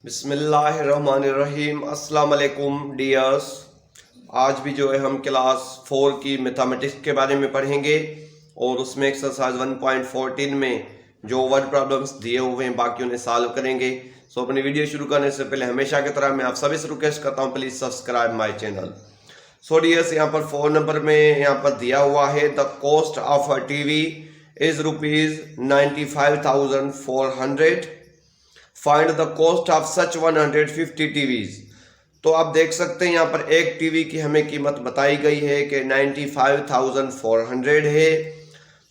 बिस्मिल्लाहिर्रहमानिर्रहीम। अस्सलाम वालेकुम डियर्स। आज भी जो है हम क्लास 4 की मैथमेटिक्स के बारे में पढ़ेंगे और उसमें एक्सरसाइज 1.14 में जो वर्ड प्रॉब्लम्स दिए हुए हैं बाकी उन्हें सॉल्व करेंगे। सो अपनी वीडियो शुरू करने से पहले हमेशा की तरह मैं आप सभी से रिक्वेस्ट करता हूँ, please subscribe my channel. So dears, यहाँ पर 4 नंबर में यहाँ पर दिया हुआ है the cost of a TV is ₹95,400। Find the cost of such 150 TVs. तो आप देख सकते हैं यहाँ पर एक टीवी की हमें कीमत बताई गई है कि 95,400 है।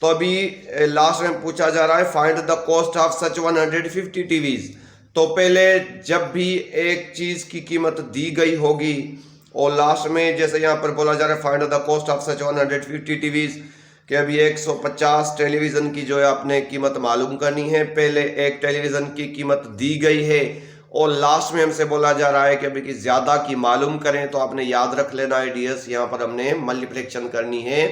तो अभी लास्ट में पूछा जा रहा है find the cost of such 150 TVs. तो पहले जब भी एक चीज की कीमत दी गई होगी और लास्ट में जैसे यहाँ पर बोला जा रहा है find the cost of such 150 TVs कि अभी 150 टेलीविज़न की जो है आपने कीमत मालूम करनी है। पहले एक टेलीविज़न की कीमत दी गई है और लास्ट में हमसे बोला जा रहा है कि अभी की ज़्यादा की मालूम करें। तो आपने याद रख लेना है डियर्स, यहाँ पर हमने मल्टीप्लिकेशन करनी है।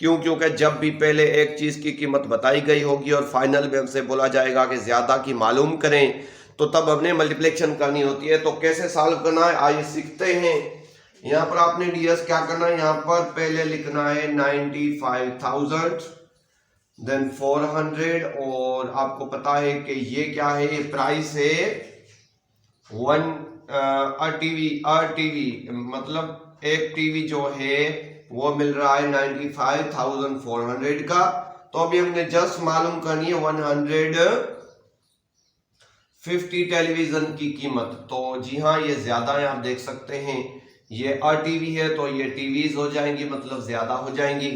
क्योंकि जब भी पहले एक चीज़ की कीमत बताई गई होगी और फाइनल में हमसे बोला जाएगा कि ज़्यादा की मालूम करें तो तब हमने मल्टीप्लिकेशन करनी होती है। तो कैसे सॉल्व करना है आइए सीखते हैं। यहाँ पर आपने डियर्स क्या करना है, यहाँ पर पहले लिखना है 95,000 देन 400 और आपको पता है कि ये क्या है, ये प्राइस है टीवी मतलब एक टीवी जो है वो मिल रहा है 95,400 का। तो अभी हमने जस्ट मालूम करनी है 150 टेलीविजन की कीमत। तो जी हाँ, ये ज्यादा है, आप देख सकते हैं ये टीवी है तो ये टीवीज हो जाएंगी, मतलब ज्यादा हो जाएंगी।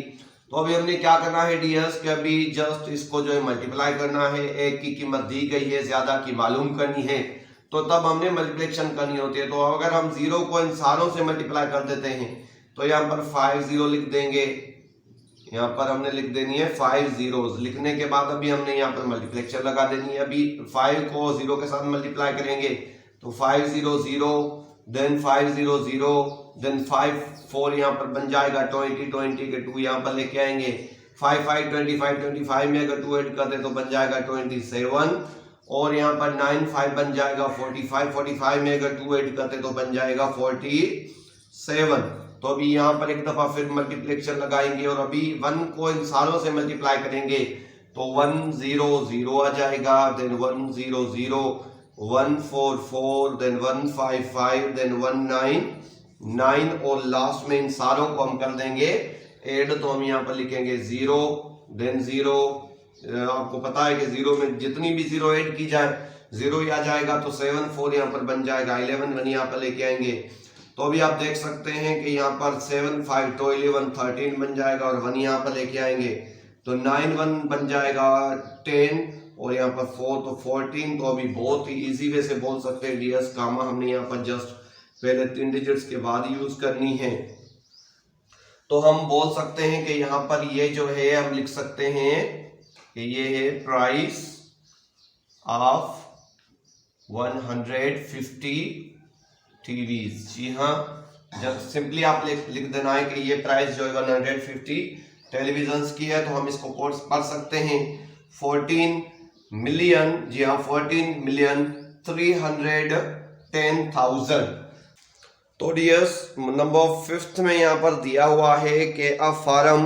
तो अभी हमने क्या करना है डियर्स कि अभी जस्ट इसको जो है मल्टीप्लाई करना है। एक की कीमत दी गई है, ज्यादा की मालूम करनी है तो तब हमने मल्टीप्लिकेशन करनी होती है। तो अगर हम जीरो को इन सारों से मल्टीप्लाई कर देते हैं तो यहाँ पर 5 जीरो लिख देंगे। यहाँ पर हमने लिख देनी है 5 जीरोस। लिखने के बाद अभी हमने यहाँ पर मल्टीप्लिकेशन लगा देनी है। अभी 5 को 0 के साथ मल्टीप्लाई करेंगे तो 5 0 0 देन 5 0 0 देन 5 4 यहाँ पर बन जाएगा 20 20 के 2 यहाँ पर लेके आएंगे। 5 5 25 25 में अगर 2 ऐड करते तो बन जाएगा 27 और यहाँ पर 9 5 बन जाएगा 45 45 में अगर 2 ऐड करते तो बन जाएगा 47। तो अभी यहाँ पर एक दफा फिर मल्टीप्लिकेशन लगाएंगे और अभी 1 को इन सारों से मल्टीप्लाई करेंगे तो 1 0 0 आ जाएगा, देन 1 0 0 1 4 4 देन 1 5 5 देन 1 9 9 और लास्ट में इन सारों को हम कर देंगे ऐड। तो हम यहाँ पर लिखेंगे 0 देन 0। आपको पता है कि 0 में जितनी भी 0 ऐड की जाए 0 ही आ जाएगा। तो 7 4 यहाँ पर बन जाएगा 11 1 यहाँ पर लेके आएंगे। तो अभी आप देख सकते हैं कि यहाँ पर 7 5 तो 11 13 बन जाएगा और 1 यहाँ पर लेके आएंगे तो 9 1 बन जाएगा 10 और यहाँ पर 4 तो 14। तो अभी बहुत ही इजी वे से बोल सकते हैं डियर्स, गामा हमने यहाँ पर जस्ट पहले 3 डिजिट्स के बाद यूज करनी है। तो हम बोल सकते हैं कि यहाँ पर ये जो है हम लिख सकते हैं कि ये है प्राइस ऑफ 150 टीवीज। जी हाँ, जब सिंपली आप लिख देना है कि ये प्राइस जो है 150 टेलीविजन की है। तो हम इसको कोर्स पढ़ सकते हैं 14 मिलियन, जी हाँ 14,310,000। तो डियर्स नंबर 5 में यहाँ पर दिया हुआ है कि a farm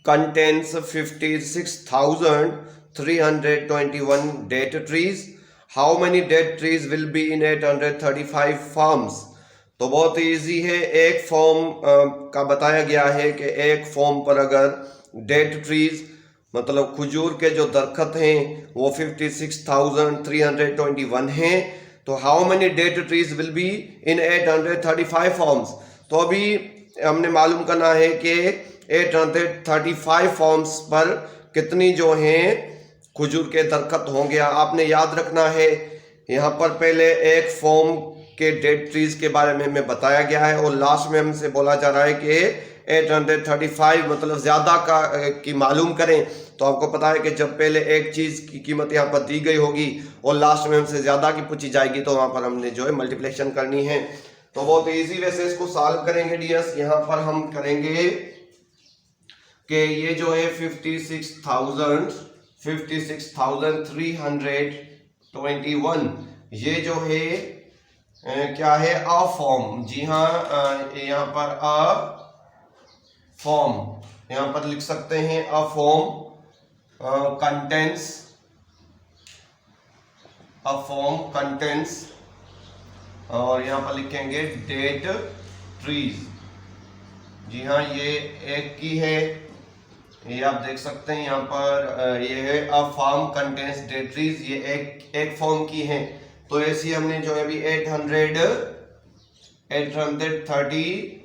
contains 56,321 date trees. How many date trees will be in 835 farms. तो बहुत इजी है, एक फॉर्म का बताया गया है कि एक फॉर्म पर अगर डेट ट्रीज मतलब खजूर के जो दरख्त हैं वो 56,321 हैं तो how many date trees will be in 835 forms. तो अभी हमने मालूम करना है कि 835 फॉर्म्स पर कितनी जो हैं खजूर के दरख्त होंगे। आपने याद रखना है यहाँ पर पहले एक फॉर्म के डेट ट्रीज के बारे में हमें बताया गया है और लास्ट में हमसे बोला जा रहा है कि 835 मतलब ज्यादा की मालूम करें। तो आपको पता है कि जब पहले एक चीज की कीमत यहाँ पर दी गई होगी और लास्ट में हमसे ज्यादा की पूछी जाएगी तो वहां पर हमने जो है मल्टीप्लिकेशन करनी है। तो बहुत इजी वे से इसको सॉल्व करेंगे डियर्स। यहाँ पर हम करेंगे कि ये जो है 56,321 ये जो है क्या है, अ फॉर्म। जी हाँ, यहाँ पर अ फॉर्म यहाँ पर लिख सकते हैं, अ फॉर्म कंटेंट्स, अ फॉर्म कंटेंट्स, और यहाँ पर लिखेंगे डेट ट्रीज। जी हाँ, ये एक की है, ये आप देख सकते हैं यहाँ पर, ये है a form contents date trees, ये एक फॉर्म की है। तो ऐसी हमने जो है अभी 835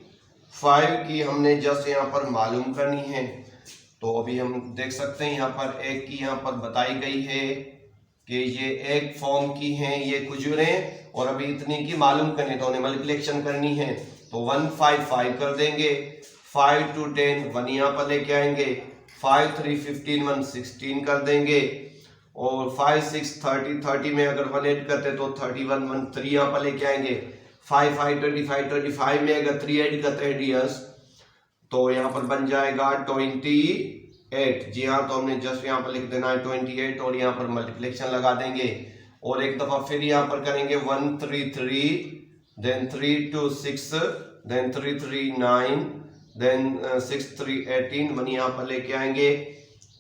की हमने जस्ट यहाँ पर मालूम करनी है। तो अभी हम देख सकते हैं यहाँ पर एक की यहाँ पर बताई गई है कि ये एक फॉर्म की हैं, ये खुजरें, और अभी इतनी की मालूम करनी, तो उन्हें मल्टीप्लिकेशन करनी है। तो 155 कर देंगे, 5 to 10 1 यहाँ पर लेके आएंगे, 5 3 15 116 कर देंगे, और 5 6 30 में अगर 1 ऐड करते तो 31 1 3 यहाँ पर लेके आएंगे, 5 5 25 में अगर 3 ऐड करते हैं डियर्स तो यहाँ पर बन जाएगा 28। जी हाँ, तो हमने जस्ट यहाँ पर लिख देना है 28 और यहाँ पर मल्टीप्लिकेशन लगा देंगे, और एक दफा फिर यहाँ पर करेंगे 1 3 3, देन 3 2 6, देन 3 3 9, देन 6 3 18 1 यहाँ पर लेके आएंगे।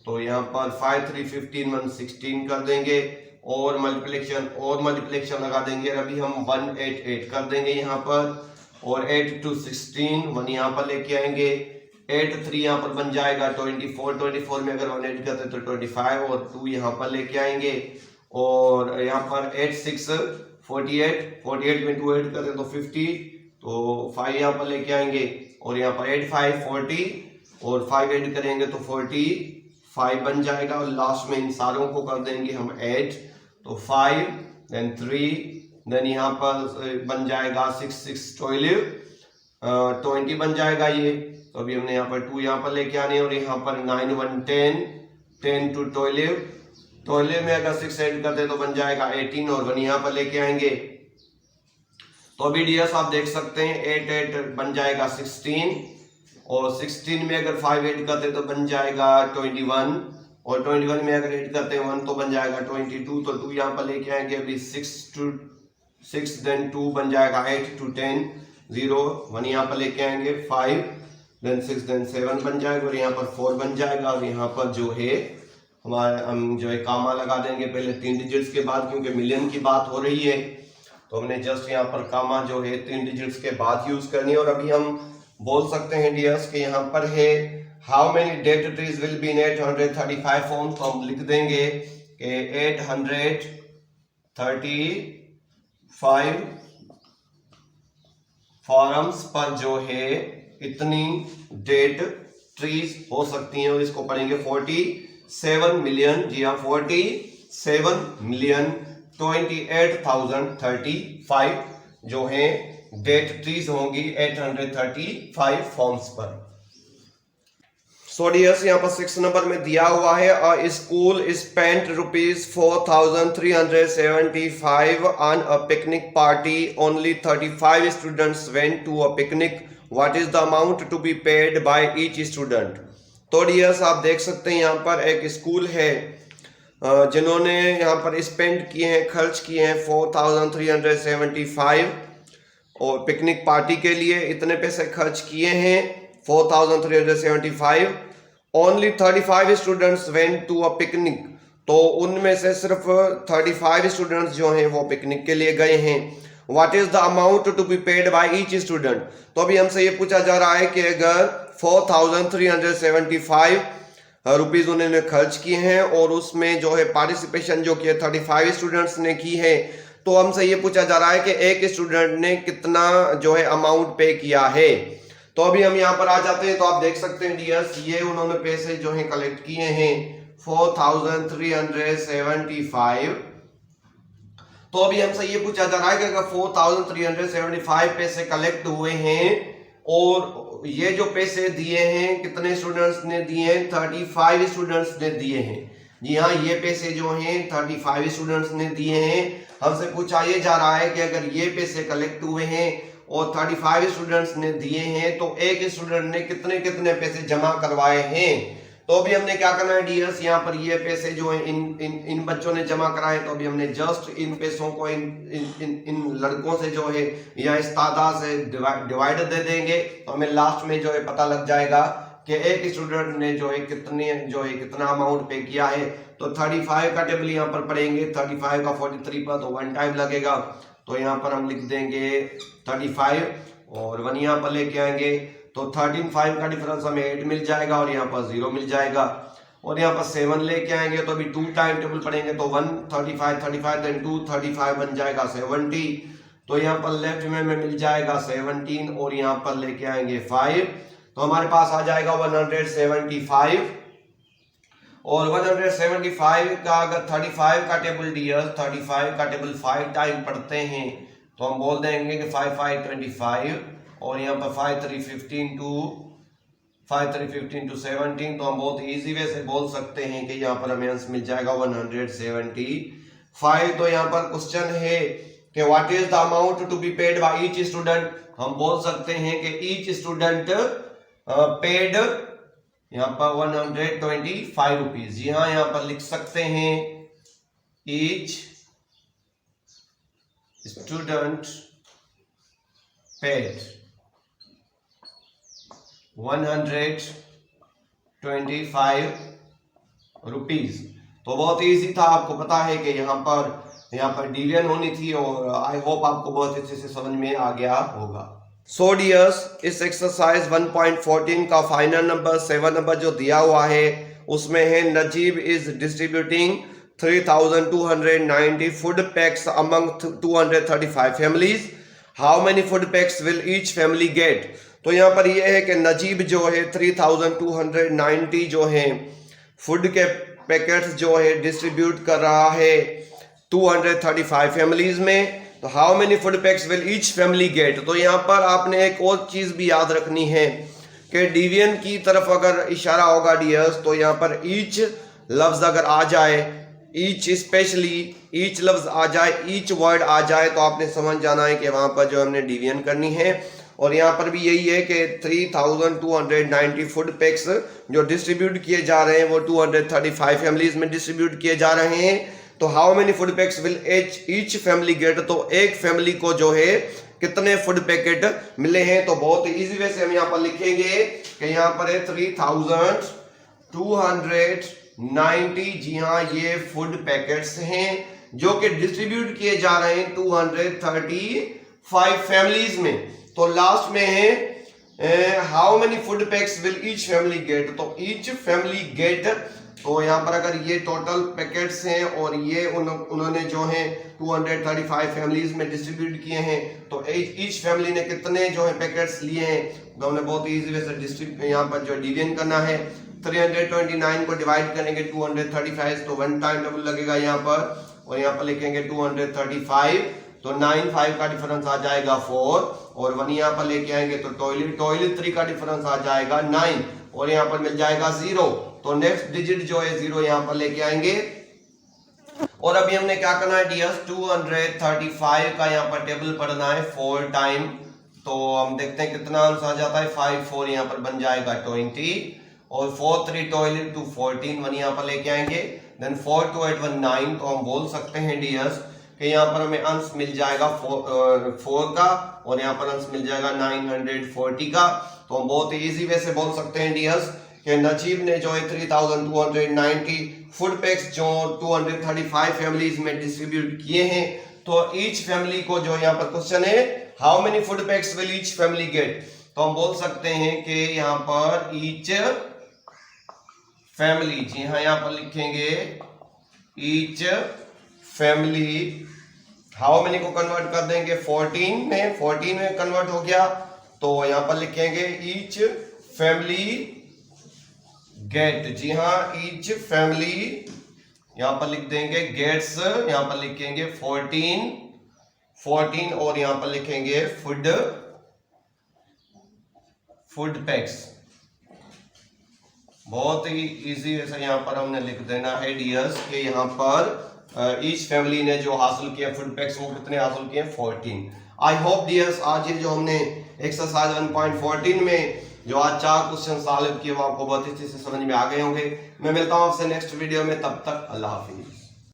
तो यहाँ पर 5 3 15 1 16 कर देंगे, और मल्टीप्लिकेशन लगा देंगे। अभी हम 188 कर देंगे यहाँ पर, और 8 2 16 1 यहाँ पर लेके आएंगे, 8 3 यहाँ पर बन जाएगा 24 में अगर 1 ऐड करते तो 25, और 2 यहाँ पर लेके आएंगे, और यहाँ पर 8 6 48 में 2 ऐड करते तो 50, तो 5 यहाँ पर लेके आएंगे, और यहाँ पर 8 5 40 और 5 ऐड करेंगे तो 45 बन जाएगा, और लास्ट में इन सारों को कर देंगे हम 8, तो 5 देन 3, देन यहाँ पर बन जाएगा 6 6 12 20 बन जाएगा ये। तो अभी हमने यहाँ पर 2 यहाँ पर लेके आने, और यहाँ पर 9 1 10 10 to 12 में अगर 6 ऐड करते तो बन जाएगा 18, और 1 यहाँ पर लेके आएंगे। तो अभी डियर्स आप देख सकते हैं 8 8 बन जाएगा 16, और 16 में अगर 5 ऐड करते तो बन जाएगा 21, और 21 में अगर ऐड करते हैं 1 तो बन जाएगा 22, तो 2 यहाँ पर लेके आएंगे। अभी 6 to 6 देन 2 बन जाएगा 8 to 10 0, 1 यहाँ पर लेके आएंगे, 5 देन 6 देन 7 बन जाएगा, और यहाँ पर 4 बन जाएगा, और यहाँ पर जो है हमारे हम जो है कामा लगा देंगे पहले 3 डिजिट्स के बाद, क्योंकि मिलियन की बात हो रही है। तो हमने जस्ट यहाँ पर कामा जो है 3 डिजिट्स के बाद यूज करनी है। और अभी हम बोल सकते हैं डियर्स कि यहाँ पर है how many date trees will be in 835 form. तो हम लिख देंगे कि 835 फॉर्म्स पर जो है इतनी डेट ट्रीज हो सकती हैं, और इसको पढ़ेंगे 47 मिलियन। जी हाँ, 47 मिलियन 28,035 जो है डेट ट्रीज होंगी 835 फॉर्म्स पर। सो डियर्स, यहाँ पर 6 नंबर में दिया हुआ है a school spent ₹4,375 on a picnic party, only 35 students went to a picnic, what is the amount to be paid by each student. तो डियर्स आप देख सकते हैं यहाँ पर एक स्कूल है जिन्होंने यहाँ पर स्पेंड किए हैं, खर्च किए हैं 4,375 और पिकनिक पार्टी के लिए इतने पैसे खर्च किए हैं 4,375। Only 35 students went to a picnic, तो उनमें से सिर्फ 35 स्टूडेंट्स जो हैं वो पिकनिक के लिए गए हैं। What is the amount to be paid by each student. तो अभी हमसे ये पूछा जा रहा है कि अगर 4,375 रुपीज उन्होंने खर्च किए हैं और उसमें जो है पार्टिसिपेशन जो कि 35 स्टूडेंट्स ने की है, तो हमसे ये पूछा जा रहा है कि एक स्टूडेंट ने कितना जो है अमाउंट पे किया है। तो अभी हम यहाँ पर आ जाते हैं। तो आप देख सकते हैं डियर्स, ये उन्होंने पैसे जो है कलेक्ट किए हैं 4,375। तो अभी हमसे ये पूछा जा रहा है कि अगर 4,375 पैसे कलेक्ट हुए हैं और ये जो पैसे दिए हैं कितने स्टूडेंट्स ने दिए हैं, 35 स्टूडेंट्स ने दिए हैं। जी हाँ, ये पैसे जो हैं 35 स्टूडेंट्स ने दिए हैं। हमसे पूछा ये जा रहा है कि अगर ये पैसे कलेक्ट हुए हैं और 35 स्टूडेंट्स ने दिए हैं तो एक स्टूडेंट ने कितने कितने पैसे जमा करवाए हैं। तो अभी हमने क्या करना है डियर्स, यहाँ पर ये पैसे जो है इन बच्चों ने जमा कराए, तो अभी हमने जस्ट इन पैसों को इन लड़कों से जो है या इस तादाद से डिवाइड दे देंगे, तो हमें लास्ट में जो है पता लग जाएगा कि एक स्टूडेंट ने जो है कितना अमाउंट पे किया है। तो 35 का टेबल यहाँ पर पढ़ेंगे, 35 का 43 पर तो 1 टाइम लगेगा, तो यहाँ पर हम लिख देंगे 35 और 1 यहाँ पर लेके आएंगे, तो 13 5 का डिफरेंस हमें 8 मिल जाएगा और यहाँ पर 0 मिल जाएगा। और यहाँ पर 7 लेके आएंगे तो अभी 2 टाइम टेबल पढ़ेंगे, तो 1 35 35 देन 2 35 बन जाएगा 70, तो यहाँ पर लेफ्ट में मिल जाएगा 17 और यहाँ पर लेके आएंगे 5, तो हमारे पास आ जाएगा 175। और 175 का अगर 35 का टेबल डियर 35 का टेबल 5 टाइम पढ़ते हैं तो हम बोल देंगे कि 5 5 25 और यहाँ पर 5 3 15 टू 17, तो हम बहुत इजी वे से बोल सकते हैं कि यहाँ पर हमें आंसर मिल जाएगा 175। तो यहाँ पर क्वेश्चन है कि what is the amount to be paid by each student. हम बोल सकते हैं कि ईच स्टूडेंट पेड यहाँ पर 125 रुपीज। जी हाँ, यहाँ पर लिख सकते हैं ईच स्टूडेंट पेड 125 रुपीज। तो बहुत इजी था, आपको पता है कि यहाँ पर डिवीजन होनी थी और आई होप आपको बहुत अच्छे से समझ में आ गया होगा। सो डियर्स, इस एक्सरसाइज 1.14 का फाइनल नंबर 7 नंबर जो दिया हुआ है उसमें है Najeeb is distributing 3290 food packs among 235 families, how many food packs will each family get. तो यहाँ पर यह है कि नजीब जो है 3290 जो है फूड के पैकेट्स जो है डिस्ट्रीब्यूट कर रहा है 235 फैमिलीज में, तो how many food packs will each family get. तो यहाँ पर आपने एक और चीज भी याद रखनी है कि डिवीजन की तरफ अगर इशारा होगा डियर्स, तो यहाँ पर ईच लफ्ज अगर आ जाए, ईच स्पेशली ईच लफ्ज आ जाए, ईच वर्ड आ जाए, तो आपने समझ जाना है कि वहां पर जो हमने डिवीजन करनी है। और यहाँ पर भी यही है कि 3290 फूड पैक्स जो डिस्ट्रीब्यूट किए जा रहे हैं वो 235 फैमिलीज में डिस्ट्रीब्यूट किए जा रहे हैं। तो how many food packs will each family get, तो एक फैमिली को जो है कितने फूड पैकेट मिले हैं। तो बहुत इजी वे से हम यहाँ पर लिखेंगे कि यहाँ पर है 3290। जी हाँ, ये फूड पैकेट्स हैं जो कि डिस्ट्रीब्यूट किए जा रहे हैं 235 फैमिलीज में। तो लास्ट में है how many food packs will each family get, तो ईच फैमिली गेट, तो यहाँ पर अगर ये टोटल पैकेट्स हैं और ये उन्होंने जो है 235 फैमिलीज में डिस्ट्रीब्यूट किए हैं, तो ईच फैमिली ने कितने जो है पैकेट्स लिए हैं, तो हमने बहुत इजी वे से यहाँ पर जो डिवीजन करना है। 329 को डिवाइड करेंगे 235, तो 1 टाइम टेबल लगेगा यहाँ पर, और यहाँ पर लिखेंगे 235, तो 9 5 का डिफरेंस आ जाएगा 4, और 1 यहाँ पर लेके आएंगे तो टॉयलेटरी का डिफरेंस आ जाएगा 9, और यहाँ पर मिल जाएगा 0, तो नेक्स्ट डिजिट जो है 0 यहाँ पर लेके आएंगे। और अभी हमने क्या करना है डियर्स, 235 का यहाँ पर टेबल पढ़ना है 4 टाइम, तो हम देखते हैं कितना आंसर आ जाता है। 5 4 यहाँ पर बन जाएगा 20, और 4 3 टॉयलेट टू 14, 1 यहाँ पर लेके आएंगे, देन 4 2 8 1 9, तो हम बोल सकते हैं डियर्स कि यहाँ पर हमें अंश मिल जाएगा 4 का, और यहाँ पर अंश मिल जाएगा 940 का। तो हम बहुत इजी वे से बोल सकते हैं डियर्स कि नजीब ने जो है 3290 फूड पैक्स जो 235 फैमिलीज में डिस्ट्रीब्यूट किए हैं। तो ईच फैमिली को जो यहाँ पर क्वेश्चन है how many food packs will each family get, तो हम बोल सकते हैं कि यहाँ पर ईच फैमिली, जी हाँ यहाँ पर लिखेंगे ईच फैमिली, हाउ मेनी को कन्वर्ट कर देंगे 14 में कन्वर्ट हो गया, तो यहाँ पर लिखेंगे ईच फैमिली गेट। जी हाँ, ईच फैमिली यहाँ पर लिख देंगे गेट्स, यहाँ पर लिखेंगे 14 और यहाँ पर लिखेंगे फूड पैक्स। बहुत ही इजी वैसे यहाँ पर हमने लिख देना है डियर्स कि यहाँ पर ईच फैमिली ने जो हासिल किया फूड पैक्स वो कितने हासिल किए 14। आई होप डियर्स आज ये जो हमने एक्सरसाइज 1.14 में जो आज 4 क्वेश्चन सॉल्व किए वो आपको बहुत अच्छे से समझ में आ गए होंगे। मैं मिलता हूँ आपसे नेक्स्ट वीडियो में, तब तक अल्लाह हाफिज।